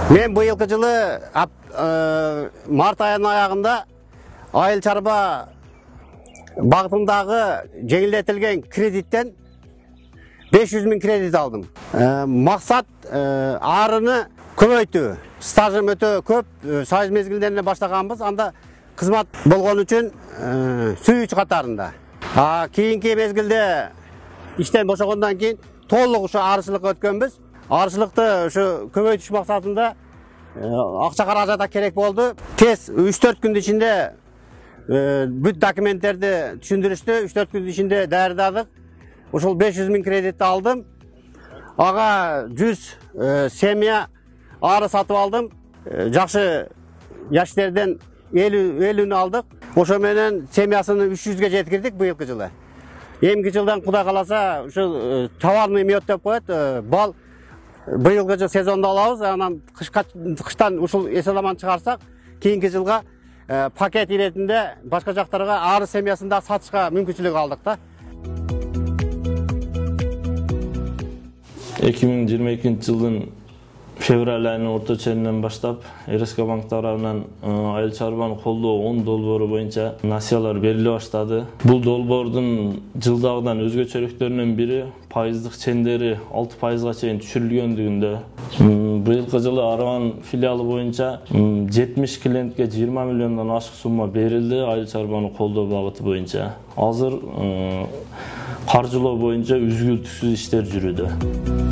Men bu yılkı жылы март айының аяғында айыл чарба бағытындағы жеңілдетілген кредиттен 500 000 кредит алдым. Мақсат арыны көбейту. Стажым өте көп, сайыз мезгілдеріне баштағанбыз, анда қызмат болған үшін сүйіш қатарында. Кейінгі мезгілде іштен бошағандан кейін толық ұшы арышылық өткенбіз. Арышылықты көбейтіш мақсатында ақша қаражаты керек болды. Тез 3-4 күн ішінде бүт документтерді түшіндірішті, 3-4 күн ішінде дәрдадық. Ошол 500 000 кредитті алдым. Аға 100 семья ары сатып алдым. Жақшы яштерден 50-ні алдық. Ошо менен семьясыны 300-ге жеткірдік бұл жылы. Емгі жылдан құда қаласа, товарный мед деп қойды. Бал быйылғы жыл сезонда алабыз, анан кыштан ушул эселаман чыгарсак, кийинки жылга пакет иретинде башка жактарга ары семьясында сатышка мүмкүнчүлүк алдык да. 2022 жылдын февраль айынын орто ченинен баштап РСК банк тарабынан айыл чарбаны колдоо 10 долбоору боюнча насыялар бериле баштады. Бул долбоордун жылдагыдан өзгөчөлүктөрүнүн бири пайыздык чендери 6%га чейин түшүрүлгөндүгүндө. Быйылкы жылы Араван филиалы боюнча 70 клиентке 20 миллиондон ашык сумма берилди айыл чарбаны колдоо багыты боюнча. Азыр каржылоо боюнча үзгүлтүксүз иштер жүрүүдө.